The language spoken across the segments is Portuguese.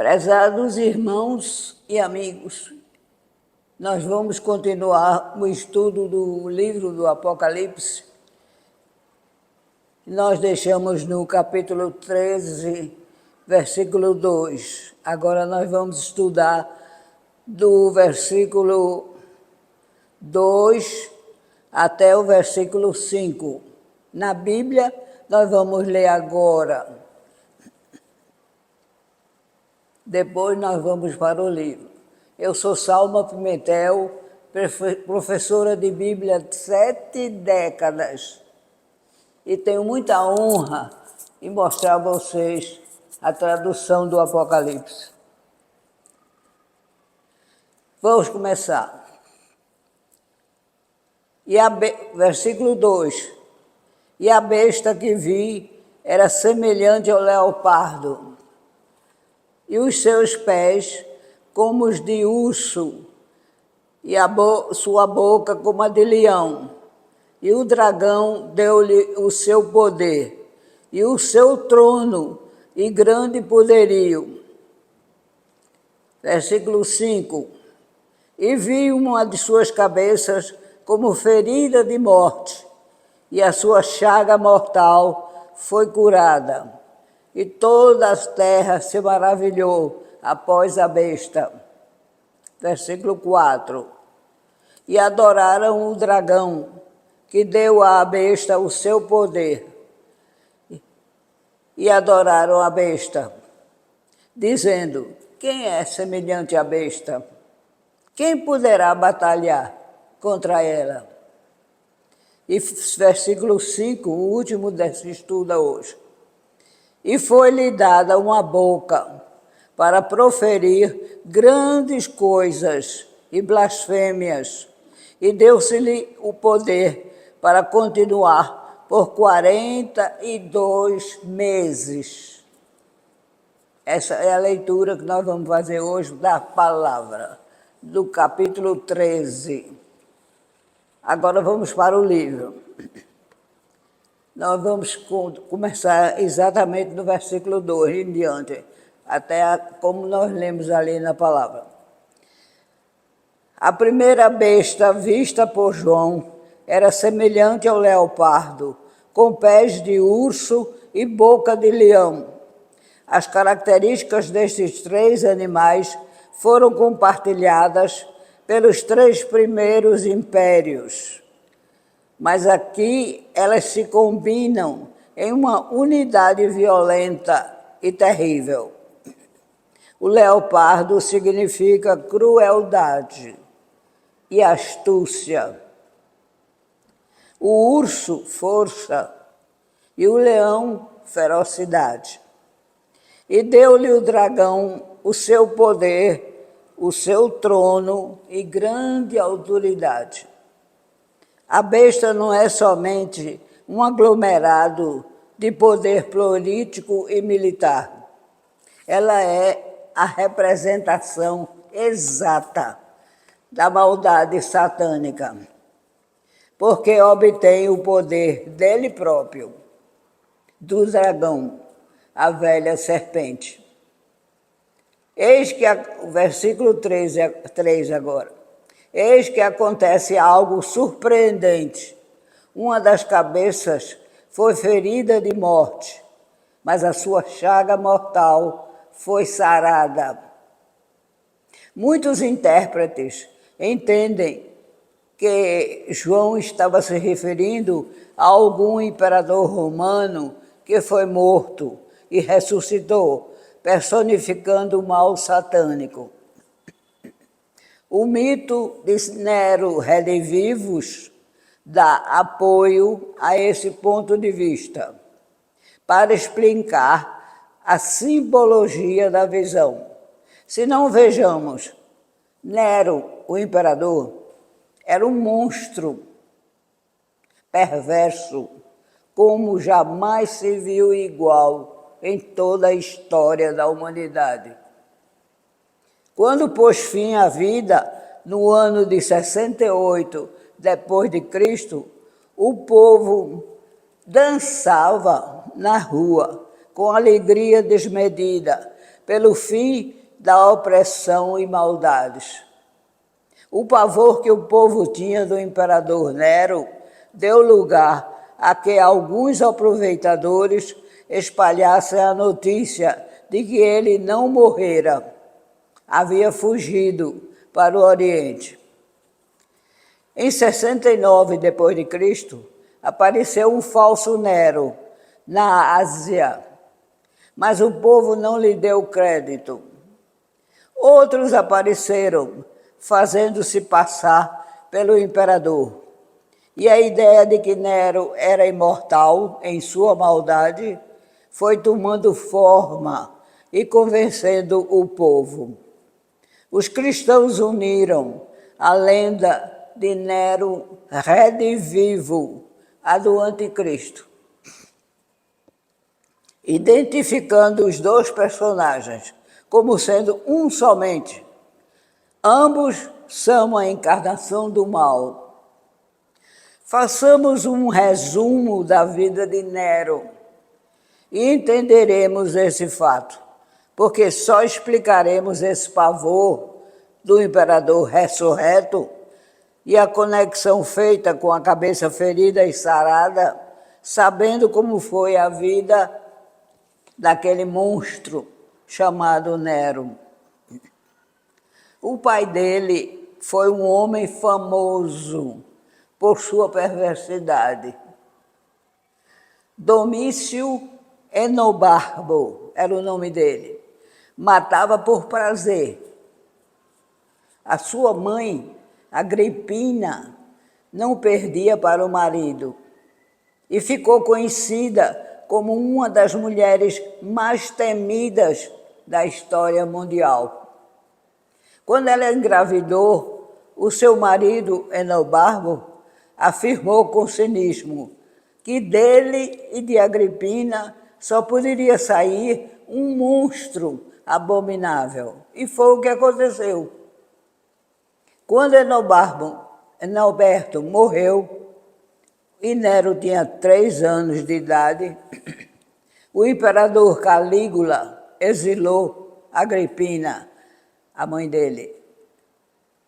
Prezados irmãos e amigos, nós vamos continuar o estudo do livro do Apocalipse. Nós deixamos no capítulo 13, versículo 2. Agora nós vamos estudar do versículo 2 até o versículo 5. Na Bíblia, nós vamos ler agora. Depois nós vamos para o livro. Eu sou Salma Pimentel, professora de Bíblia de 7 décadas. E tenho muita honra em mostrar a vocês a tradução do Apocalipse. Vamos começar. Versículo 2. E a besta que vi era semelhante ao leopardo, e os seus pés como os de urso, e sua boca como a de leão. E o dragão deu-lhe o seu poder, e o seu trono, e grande poderio. Versículo 5. E vi uma de suas cabeças como ferida de morte, e a sua chaga mortal foi curada. E toda a terra se maravilhou após a besta. Versículo 4. E adoraram o dragão, que deu à besta o seu poder. E adoraram a besta, dizendo: quem é semelhante à besta? Quem poderá batalhar contra ela? E versículo 5, o último desse estudo hoje. E foi-lhe dada uma boca para proferir grandes coisas e blasfêmias, e deu-se-lhe o poder para continuar por 42 meses. Essa é a leitura que nós vamos fazer hoje da palavra, do capítulo 13. Agora vamos para o livro. Nós vamos começar exatamente no versículo 2 em diante, até como nós lemos ali na palavra. A primeira besta vista por João era semelhante ao leopardo, com pés de urso e boca de leão. As características destes 3 animais foram compartilhadas pelos 3 primeiros impérios. Mas aqui elas se combinam em uma unidade violenta e terrível. O leopardo significa crueldade e astúcia. O urso, força, e o leão, ferocidade. E deu-lhe o dragão o seu poder, o seu trono e grande autoridade. A besta não é somente um aglomerado de poder político e militar. Ela é a representação exata da maldade satânica, porque obtém o poder dele próprio, do dragão, a velha serpente. Eis que, o versículo 3 agora. Eis que acontece algo surpreendente. Uma das cabeças foi ferida de morte, mas a sua chaga mortal foi sarada. Muitos intérpretes entendem que João estava se referindo a algum imperador romano que foi morto e ressuscitou, personificando o mal satânico. O mito de Nero Redivivus dá apoio a esse ponto de vista, para explicar a simbologia da visão. Se não vejamos, Nero, o imperador, era um monstro perverso, como jamais se viu igual em toda a história da humanidade. Quando pôs fim à vida, no ano de 68 depois de Cristo, o povo dançava na rua com alegria desmedida, pelo fim da opressão e maldades. O pavor que o povo tinha do imperador Nero deu lugar a que alguns aproveitadores espalhassem a notícia de que ele não morrera, havia fugido para o Oriente. Em 69 d.C., apareceu um falso Nero na Ásia, mas o povo não lhe deu crédito. Outros apareceram, fazendo-se passar pelo imperador. E a ideia de que Nero era imortal em sua maldade foi tomando forma e convencendo o povo. Os cristãos uniram a lenda de Nero redivivo à do anticristo, identificando os dois personagens como sendo um somente. Ambos são a encarnação do mal. Façamos um resumo da vida de Nero e entenderemos esse fato, porque só explicaremos esse pavor do imperador ressurreto e a conexão feita com a cabeça ferida e sarada, sabendo como foi a vida daquele monstro chamado Nero. O pai dele foi um homem famoso por sua perversidade. Domício Enobarbo era o nome dele. Matava por prazer. A sua mãe, Agripina, não perdia para o marido e ficou conhecida como uma das mulheres mais temidas da história mundial. Quando ela engravidou, o seu marido, Enobarbo, afirmou com cinismo que dele e de Agripina só poderia sair um monstro abominável. E foi o que aconteceu. Quando Enoberto morreu, e Nero tinha 3 anos de idade, o imperador Calígula exilou Agripina, a mãe dele,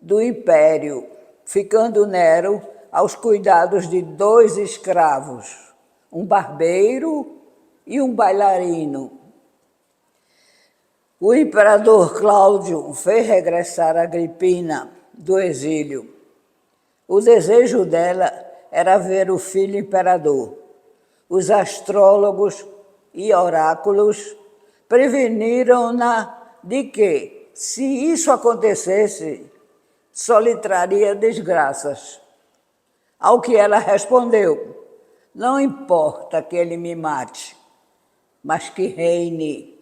do império, ficando Nero aos cuidados de 2 escravos, um barbeiro e um bailarino. O imperador Cláudio fez regressar Agripina do exílio. O desejo dela era ver o filho imperador. Os astrólogos e oráculos preveniram-na de que, se isso acontecesse, só lhe traria desgraças. Ao que ela respondeu: não importa que ele me mate, mas que reine.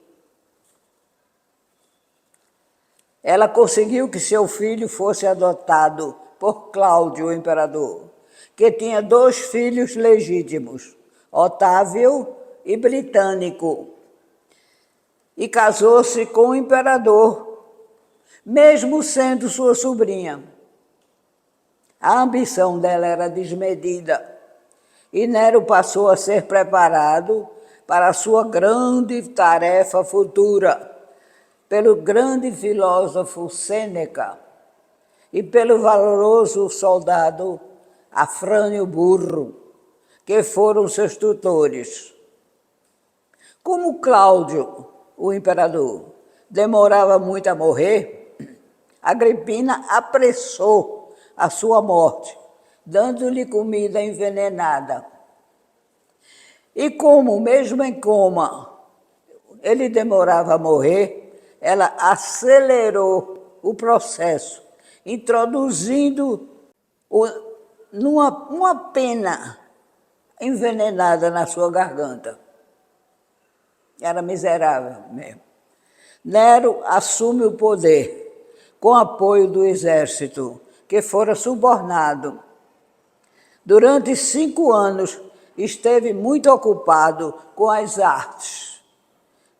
Ela conseguiu que seu filho fosse adotado por Cláudio, o imperador, que tinha 2 filhos legítimos, Otávio e Britânico, e casou-se com o imperador, mesmo sendo sua sobrinha. A ambição dela era desmedida e Nero passou a ser preparado para a sua grande tarefa futura pelo grande filósofo Sêneca e pelo valoroso soldado Afrânio Burro, que foram seus tutores. Como Cláudio, o imperador, demorava muito a morrer, Agripina apressou a sua morte, dando-lhe comida envenenada. E como, mesmo em coma, ele demorava a morrer, ela acelerou o processo, introduzindo uma pena envenenada na sua garganta. Era miserável mesmo. Nero assume o poder com apoio do exército, que fora subornado. Durante 5 anos, esteve muito ocupado com as artes,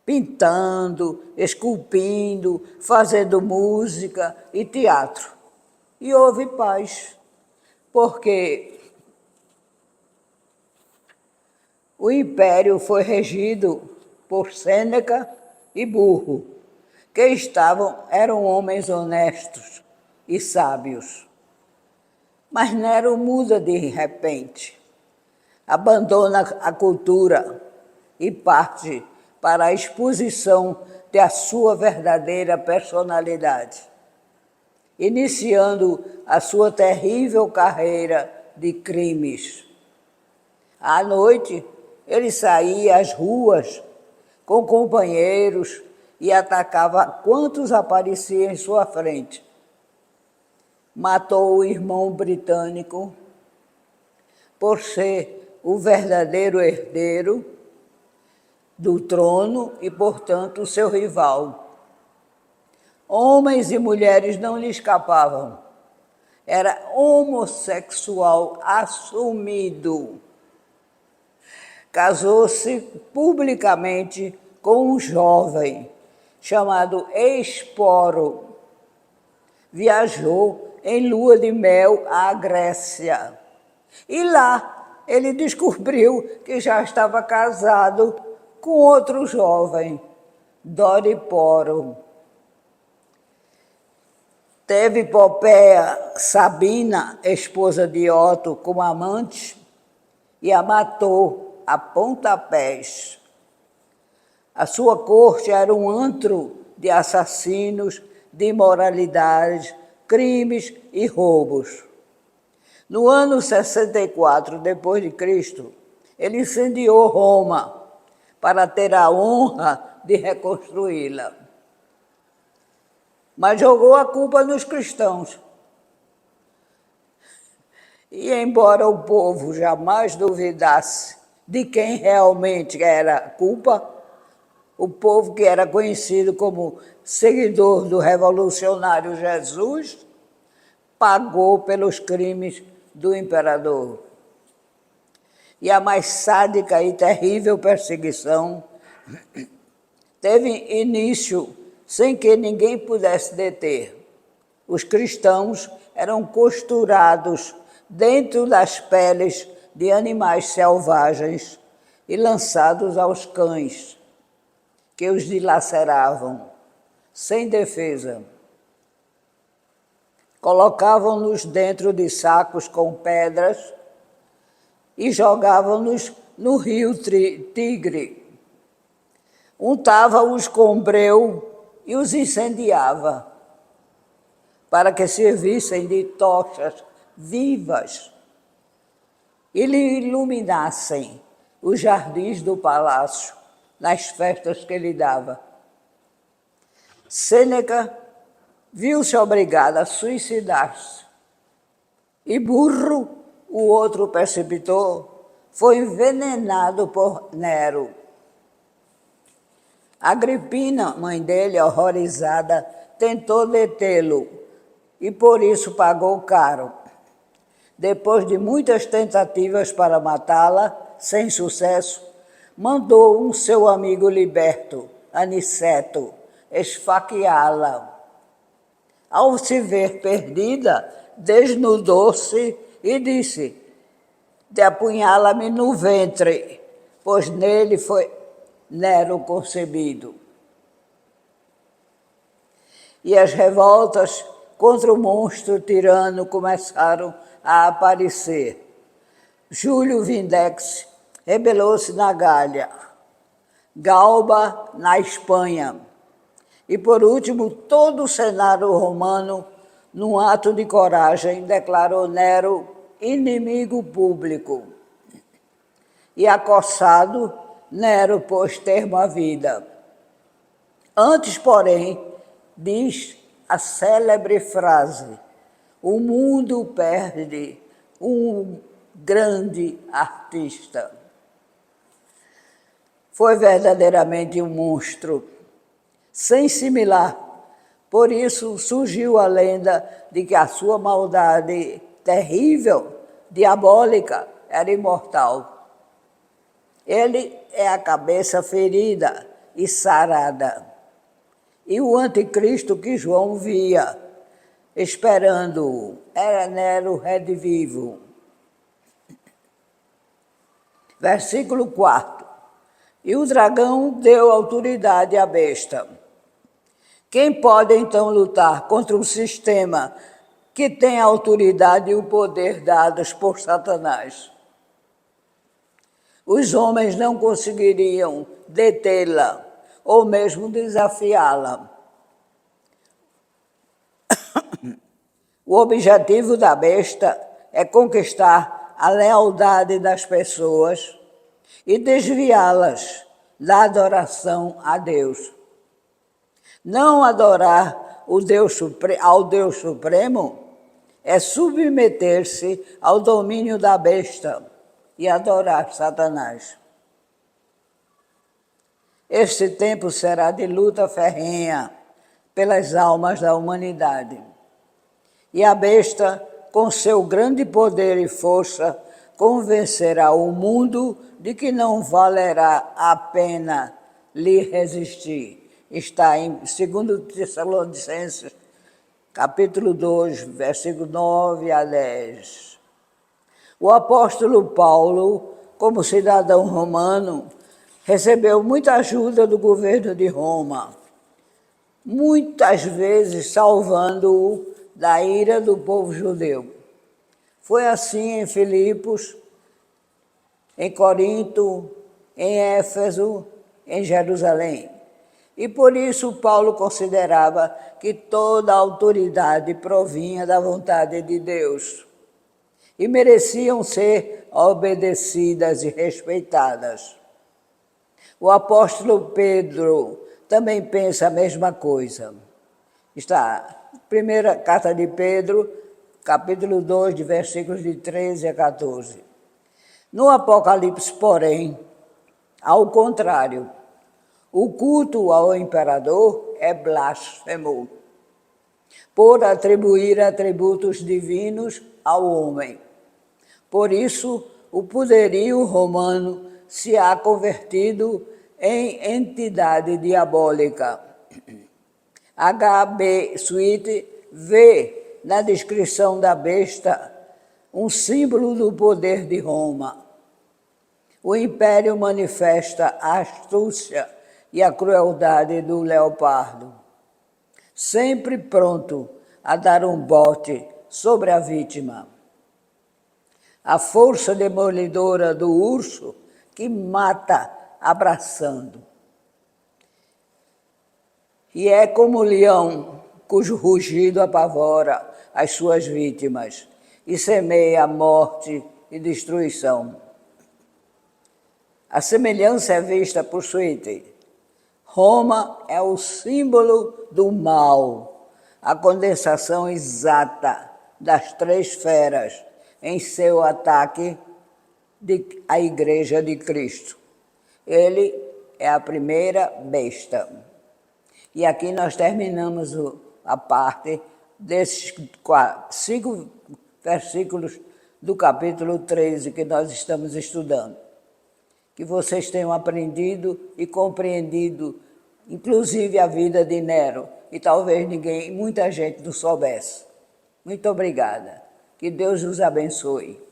pintando, esculpindo, fazendo música e teatro. E houve paz, porque o império foi regido por Sêneca e Burro, que estavam eram homens honestos e sábios. Mas Nero muda de repente, abandona a cultura e parte para a exposição da sua verdadeira personalidade, iniciando a sua terrível carreira de crimes. À noite, ele saía às ruas com companheiros e atacava quantos apareciam em sua frente. Matou o irmão britânico por ser o verdadeiro herdeiro do trono e, portanto, seu rival. Homens e mulheres não lhe escapavam. Era homossexual assumido. Casou-se publicamente com um jovem chamado Esporo. Viajou em lua de mel à Grécia. E lá ele descobriu que já estava casado com outro jovem, Doriporo. Teve Popéia Sabina, esposa de Otto, como amante, e a matou a pontapés. A sua corte era um antro de assassinos, de imoralidades, crimes e roubos. No ano 64 depois de Cristo, ele incendiou Roma para ter a honra de reconstruí-la. Mas jogou a culpa nos cristãos. E embora o povo jamais duvidasse de quem realmente era a culpa, o povo que era conhecido como seguidor do revolucionário Jesus, pagou pelos crimes do imperador. E a mais sádica e terrível perseguição teve início sem que ninguém pudesse deter. Os cristãos eram costurados dentro das peles de animais selvagens e lançados aos cães, que os dilaceravam, sem defesa. Colocavam-nos dentro de sacos com pedras e jogavam-nos no rio Tigre. Untava-os com breu e os incendiava, para que servissem de tochas vivas e lhe iluminassem os jardins do palácio nas festas que ele dava. Sêneca viu-se obrigado a suicidar-se e Burro, o outro preceptor, foi envenenado por Nero. Agripina, mãe dele, horrorizada, tentou detê-lo e por isso pagou caro. Depois de muitas tentativas para matá-la, sem sucesso, mandou um seu amigo liberto, Aniceto, esfaqueá-la. Ao se ver perdida, desnudou-se e disse: de apunhala-me no ventre, pois nele foi Nero concebido. E as revoltas contra o monstro tirano começaram a aparecer. Júlio Vindex rebelou-se na Gália, Galba na Espanha, e, por último, todo o Senado romano, num ato de coragem, declarou Nero inimigo público. E, acossado, Nero pôs termo à vida. Antes, porém, diz a célebre frase: o mundo perde um grande artista. Foi verdadeiramente um monstro, sem similar. Por isso surgiu a lenda de que a sua maldade terrível, diabólica, era imortal. Ele é a cabeça ferida e sarada. E o anticristo que João via, esperando-o, era Nero redivivo. Versículo 4. E o dragão deu autoridade à besta. Quem pode então lutar contra um sistema que tem a autoridade e o poder dados por Satanás? Os homens não conseguiriam detê-la ou mesmo desafiá-la. O objetivo da besta é conquistar a lealdade das pessoas e desviá-las da adoração a Deus. Não adorar ao Deus Supremo é submeter-se ao domínio da besta e adorar Satanás. Este tempo será de luta ferrenha pelas almas da humanidade. E a besta, com seu grande poder e força, convencerá o mundo de que não valerá a pena lhe resistir. Está em 2 Tessalonicenses, capítulo 2, versículo 9 a 10. O apóstolo Paulo, como cidadão romano, recebeu muita ajuda do governo de Roma, muitas vezes salvando-o da ira do povo judeu. Foi assim em Filipos, em Corinto, em Éfeso, em Jerusalém. E por isso Paulo considerava que toda a autoridade provinha da vontade de Deus e mereciam ser obedecidas e respeitadas. O apóstolo Pedro também pensa a mesma coisa. Está primeira carta de Pedro, capítulo 2, de versículos de 13 a 14. No Apocalipse, porém, ao contrário, o culto ao imperador é blasfemo, por atribuir atributos divinos ao homem. Por isso, o poderio romano se há convertido em entidade diabólica. H.B. Sweet vê na descrição da besta um símbolo do poder de Roma. O império manifesta a astúcia e a crueldade do leopardo, sempre pronto a dar um bote sobre a vítima. A força demolidora do urso que mata abraçando. E é como o leão cujo rugido apavora as suas vítimas e semeia a morte e destruição. A semelhança é vista por Sweet. Roma é o símbolo do mal, a condensação exata das três feras em seu ataque à Igreja de Cristo. Ele é a primeira besta. E aqui nós terminamos a parte desses 5 versículos do capítulo 13 que nós estamos estudando. Que vocês tenham aprendido e compreendido, inclusive a vida de Nero, e talvez muita gente não soubesse. Muito obrigada. Que Deus os abençoe.